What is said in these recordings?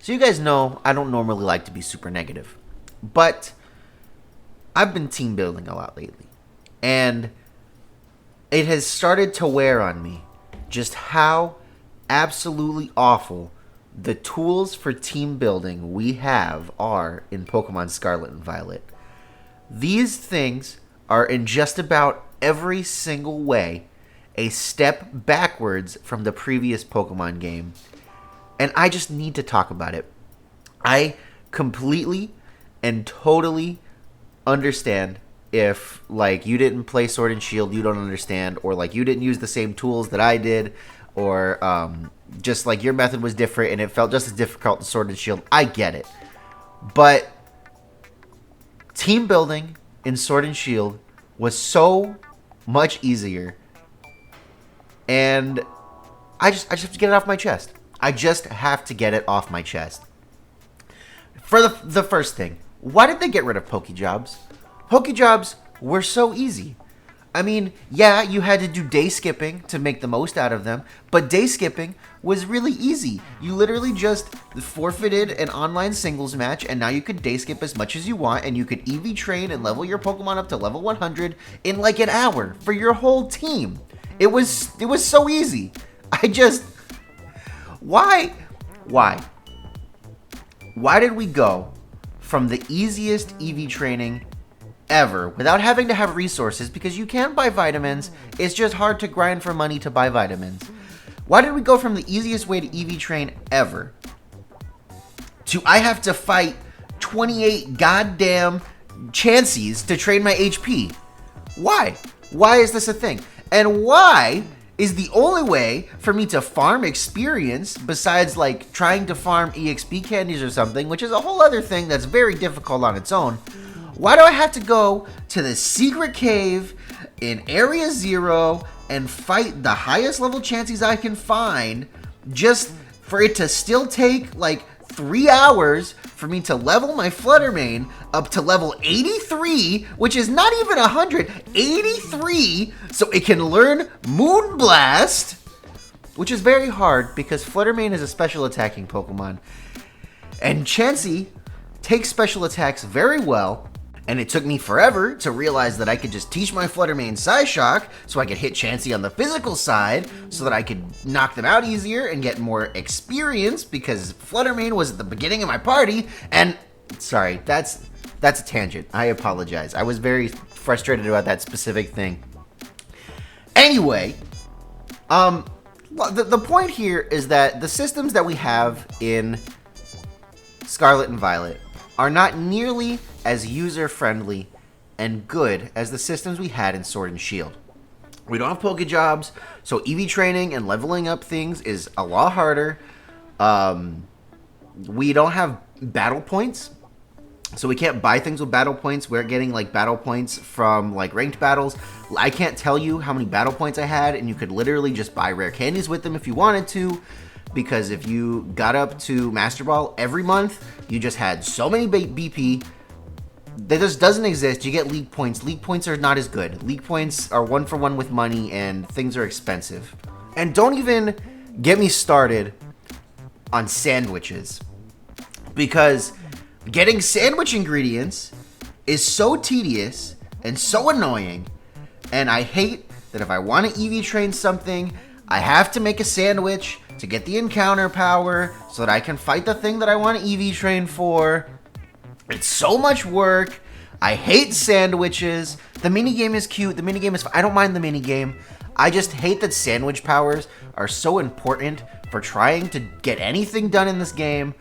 So you guys know I don't normally like to be super negative, but I've been team building a lot lately, and it has started to wear on me just how absolutely awful the tools for team building we have are in Pokemon Scarlet and Violet. These things are in just about every single way a step backwards from the previous Pokemon game, and I just need to talk about it. I completely and totally understand if, like, you didn't play Sword and Shield, you don't understand, or like you didn't use the same tools that I did, or just like your method was different and it felt just as difficult in Sword and Shield. I get it. But team building in Sword and Shield was so much easier, and I just have to get it off my chest. I just have to get it off my chest. For the first thing, why did they get rid of Pokejobs? Pokejobs were so easy. I mean, yeah, you had to do day skipping to make the most out of them, but day skipping was really easy. You literally just forfeited an online singles match, and now you could day skip as much as you want, and you could EV train and level your Pokemon up to level 100 in like an hour for your whole team. It was so easy. I just... Why? Why did we go from the easiest EV training ever without having to have resources, because you can buy vitamins, it's just hard to grind for money to buy vitamins? Why did we go from the easiest way to EV train ever to I have to fight 28 goddamn chances to train my HP? Why? Why is this a thing? And why is the only way for me to farm experience, besides like trying to farm EXP candies or something, which is a whole other thing that's very difficult on its own, why do I have to go to the secret cave in Area 0 and fight the highest level chances I can find just for it to still take like 3 hours for me to level my Fluttermane up to level 83, which is not even 100, 83, so it can learn Moonblast, which is very hard because Fluttermane is a special attacking Pokemon, and Chansey takes special attacks very well. And it took me forever to realize that I could just teach my Fluttermane Psyshock so I could hit Chansey on the physical side so that I could knock them out easier and get more experience, because Fluttermane was at the beginning of my party. And sorry, that's a tangent. I apologize. I was very frustrated about that specific thing. Anyway, the point here is that the systems that we have in Scarlet and Violet are not nearly as user-friendly and good as the systems we had in Sword and Shield. We don't have Pokejobs, so EV training and leveling up things is a lot harder. We don't have battle points, so we can't buy things with battle points. We're getting like battle points from like ranked battles. I can't tell you how many battle points I had, and you could literally just buy rare candies with them if you wanted to, because if you got up to Master Ball every month, you just had so many BP. That just doesn't exist. You get league points. League points are not as good. League points are 1-for-1 with money, and things are expensive. And don't even get me started on sandwiches, because getting sandwich ingredients is so tedious and so annoying, and I hate that if I want to EV train something, I have to make a sandwich to get the encounter power so that I can fight the thing that I want to EV train for. It's so much work. I hate sandwiches. The minigame is cute. The minigame is fun. I don't mind the minigame. I just hate that sandwich powers are so important for trying to get anything done in this game.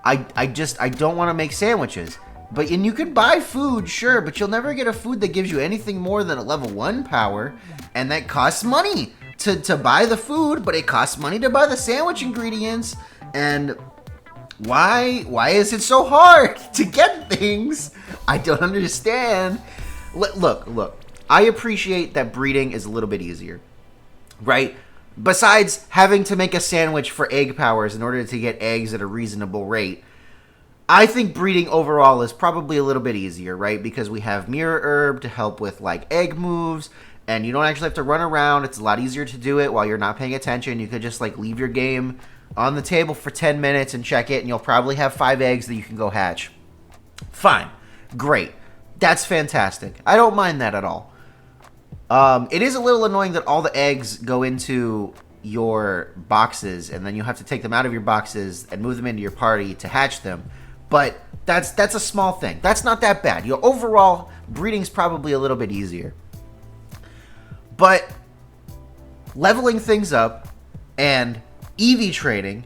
I don't want to make sandwiches. And you can buy food, sure, but you'll never get a food that gives you anything more than a level 1 power, and that costs money to buy the food, but it costs money to buy the sandwich ingredients. And why is it so hard to get things? I don't understand. Look, I appreciate that breeding is a little bit easier, right? Besides having to make a sandwich for egg powers in order to get eggs at a reasonable rate, I think breeding overall is probably a little bit easier, right? Because we have Mirror Herb to help with like egg moves, and you don't actually have to run around. It's a lot easier to do it while you're not paying attention. You could just like leave your game on the table for 10 minutes and check it, and you'll probably have 5 eggs that you can go hatch. Fine. Great. That's fantastic. I don't mind that at all. It is a little annoying that all the eggs go into your boxes, and then you have to take them out of your boxes and move them into your party to hatch them. But that's a small thing. That's not that bad. Overall, breeding's probably a little bit easier. But leveling things up and EV trading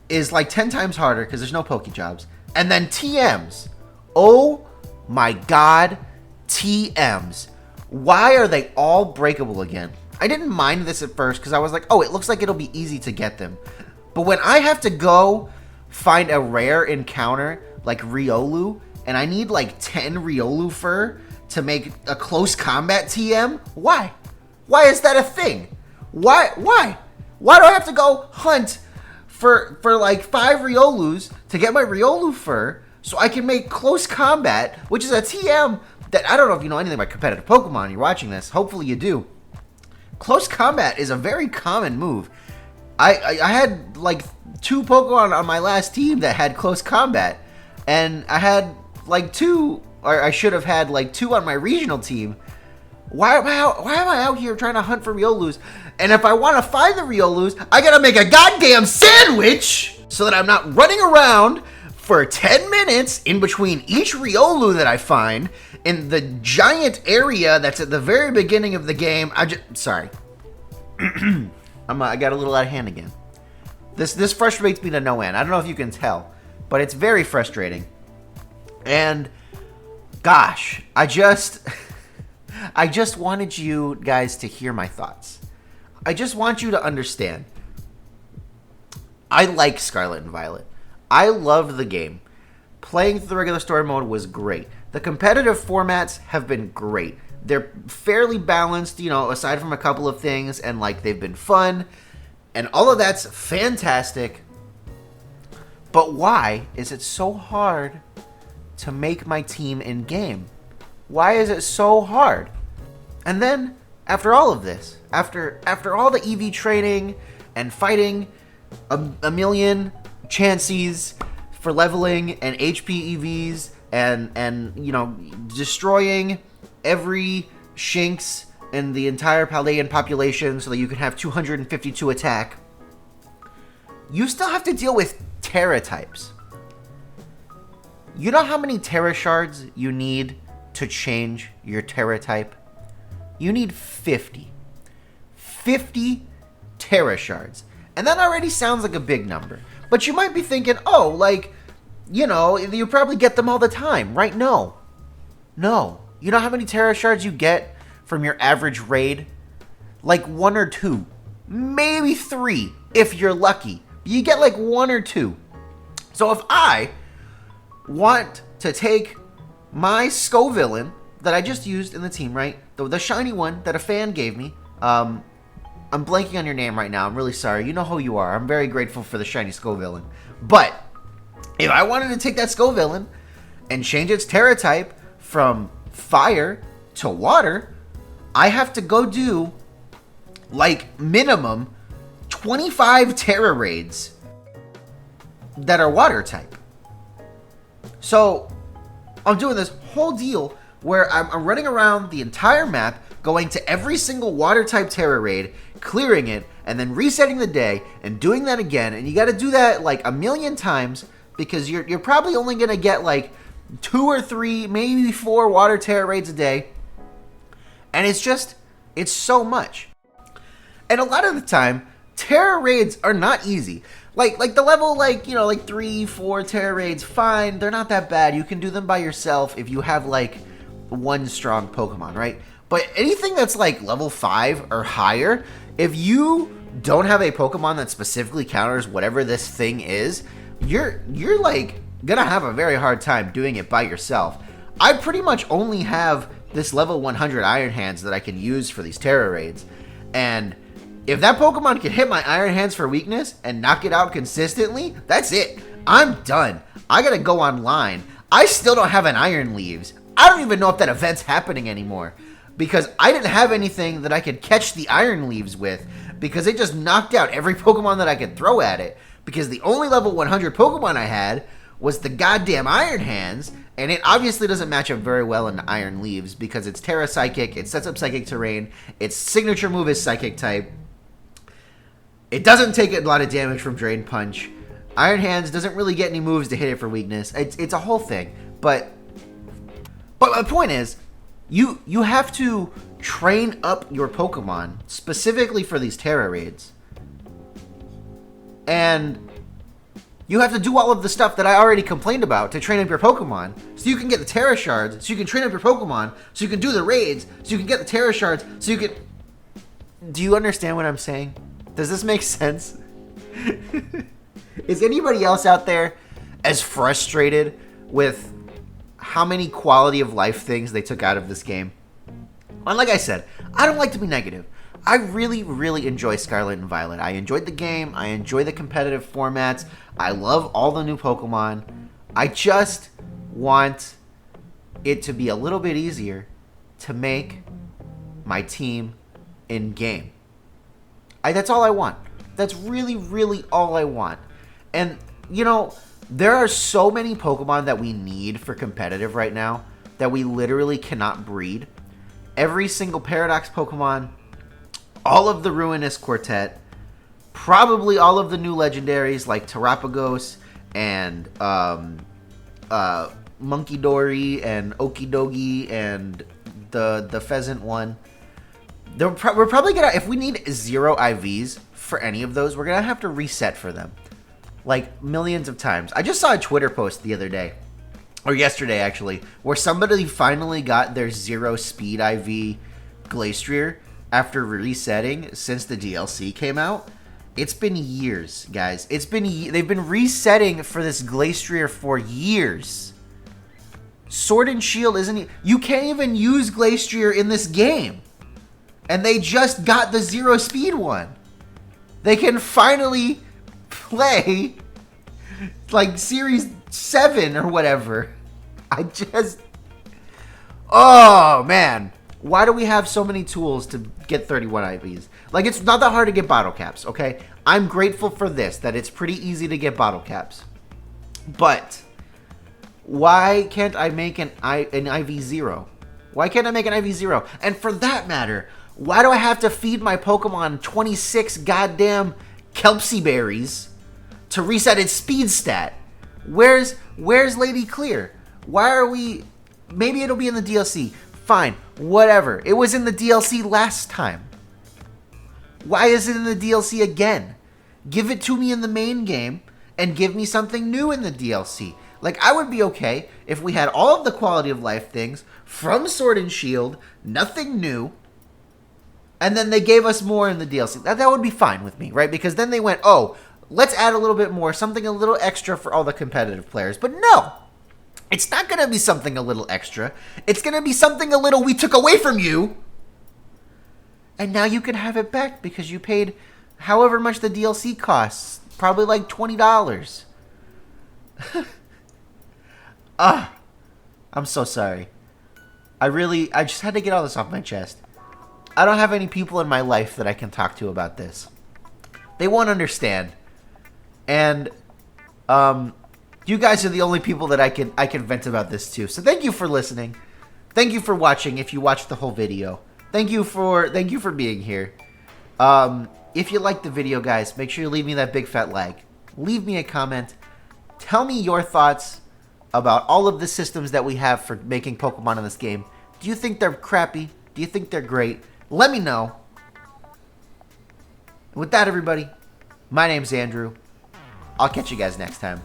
is like 10 times harder because there's no Pokejobs. And then TMs. Oh my god, TMs. Why are they all breakable again? I didn't mind this at first because I was like, oh, it looks like it'll be easy to get them. But when I have to go find a rare encounter like Riolu, and I need like 10 Riolu fur to make a close combat TM, why? Why is that a thing? Why do I have to go hunt for like 5 Riolus to get my Riolu fur so I can make close combat, which is a TM that I don't know if you know anything about competitive Pokemon. You're watching this. Hopefully you do. Close combat is a very common move. I had like 2 Pokemon on my last team that had close combat, and I had like 2, or I should have had like 2 on my regional team. Why am I out here trying to hunt for Riolus? And if I want to find the Riolus, I gotta make a goddamn sandwich so that I'm not running around for 10 minutes in between each Riolu that I find in the giant area that's at the very beginning of the game. Sorry. I got a little out of hand again. This frustrates me to no end. I don't know if you can tell, but it's very frustrating. And gosh, I just wanted you guys to hear my thoughts. I just want you to understand. I like Scarlet and Violet. I love the game. Playing through the regular story mode was great. The competitive formats have been great. They're fairly balanced, aside from a couple of things, and like they've been fun, and all of that's fantastic. But why is it so hard to make my team in game? Why is it so hard? And then after all of this, after all the EV training and fighting a million chances for leveling and HP EVs and destroying every Shinx in the entire Paldean population so that you can have 252 attack, you still have to deal with Tera types. You know how many Tera shards you need to change your Tera type? You need 50. 50 Tera shards. And that already sounds like a big number. But you might be thinking, you probably get them all the time, right? No. You know how many Tera shards you get from your average raid? Like 1 or 2. Maybe 3, if you're lucky. You get like 1 or 2. So if I want to take my Scovillain that I just used in the team, right? The shiny one that a fan gave me. I'm blanking on your name right now. I'm really sorry. You know who you are. I'm very grateful for the shiny Scovillain. But if I wanted to take that Scovillain and change its Tera type from fire to water, I have to go do like minimum 25 Tera raids that are water type. So I'm doing this whole deal where I'm running around the entire map, going to every single water type Tera raid, clearing it, and then resetting the day and doing that again. And you got to do that like a million times because you're probably only going to get like 2 or 3, maybe 4 water Tera raids a day. And it's so much. And a lot of the time, Tera raids are not easy. Like the level, like 3, 4 Tera raids, fine. They're not that bad. You can do them by yourself if you have like 1 strong Pokemon, right? But anything that's like level 5 or higher, if you don't have a Pokemon that specifically counters whatever this thing is, you're like gonna have a very hard time doing it by yourself. I pretty much only have this level 100 Iron Hands that I can use for these Tera raids, and if that Pokemon can hit my Iron Hands for weakness and knock it out consistently, that's it. I'm done. I gotta go online. I still don't have an Iron Leaves. I don't even know if that event's happening anymore because I didn't have anything that I could catch the Iron Leaves with because it just knocked out every Pokemon that I could throw at it. because the only level 100 Pokemon I had was the goddamn Iron Hands, and it obviously doesn't match up very well into Iron Leaves because it's Tera Psychic, it sets up Psychic Terrain, its signature move is Psychic type. It doesn't take a lot of damage from Drain Punch. Iron Hands doesn't really get any moves to hit it for weakness. It's a whole thing. But my point is, you have to train up your Pokemon specifically for these Tera raids. And you have to do all of the stuff that I already complained about to train up your Pokemon. So you can get the Tera Shards, so you can train up your Pokemon, so you can do the raids, so you can get the Tera Shards, so you can... Do you understand what I'm saying? Does this make sense? Is anybody else out there as frustrated with how many quality of life things they took out of this game? And like I said, I don't like to be negative. I really, really enjoy Scarlet and Violet. I enjoyed the game. I enjoy the competitive formats. I love all the new Pokemon. I just want it to be a little bit easier to make my team in-game. That's all I want. That's really, really all I want. And, you know, there are so many Pokemon that we need for competitive right now that we literally cannot breed. Every single Paradox Pokemon, all of the Ruinous Quartet, probably all of the new legendaries like Terapagos and Monkey and Okidogi and the Pheasant one. We're probably gonna, if we need 0 IVs for any of those, we're gonna have to reset for them, like millions of times. I just saw a Twitter post the other day, or yesterday actually, where somebody finally got their 0 speed IV Glastrier after resetting since the DLC came out. It's been years, guys. They've been resetting for this Glastrier for years. Sword and Shield isn't... You can't even use Glastrier in this game. And they just got the 0 speed one. They can finally play like Series 7 or whatever. Oh, man. Why do we have so many tools to get 31 IVs? Like, it's not that hard to get bottle caps, okay? I'm grateful for this, that it's pretty easy to get bottle caps. But why can't I make an IV 0? Why can't I make an IV 0? And for that matter, why do I have to feed my Pokemon 26 goddamn Kelpsy berries to reset its speed stat? Where's Lady Clear? Why are we... Maybe it'll be in the DLC. Fine, whatever. It was in the DLC last time. Why is it in the DLC again? Give it to me in the main game and give me something new in the DLC. Like, I would be okay if we had all of the quality of life things from Sword and Shield, nothing new, and then they gave us more in the DLC. That would be fine with me, right? Because then they went, oh, let's add a little bit more, something a little extra for all the competitive players. But no, it's not going to be something a little extra. It's going to be something a little we took away from you. And now you can have it back because you paid however much the DLC costs. Probably like $20. I'm so sorry. I just had to get all this off my chest. I don't have any people in my life that I can talk to about this. They won't understand. And you guys are the only people that I can vent about this to. So thank you for listening. Thank you for watching if you watched the whole video. Thank you for being here. If you liked the video, guys, make sure you leave me that big fat like. Leave me a comment. Tell me your thoughts about all of the systems that we have for making Pokemon in this game. Do you think they're crappy? Do you think they're great? Let me know. With that, everybody, my name's Andrew. I'll catch you guys next time.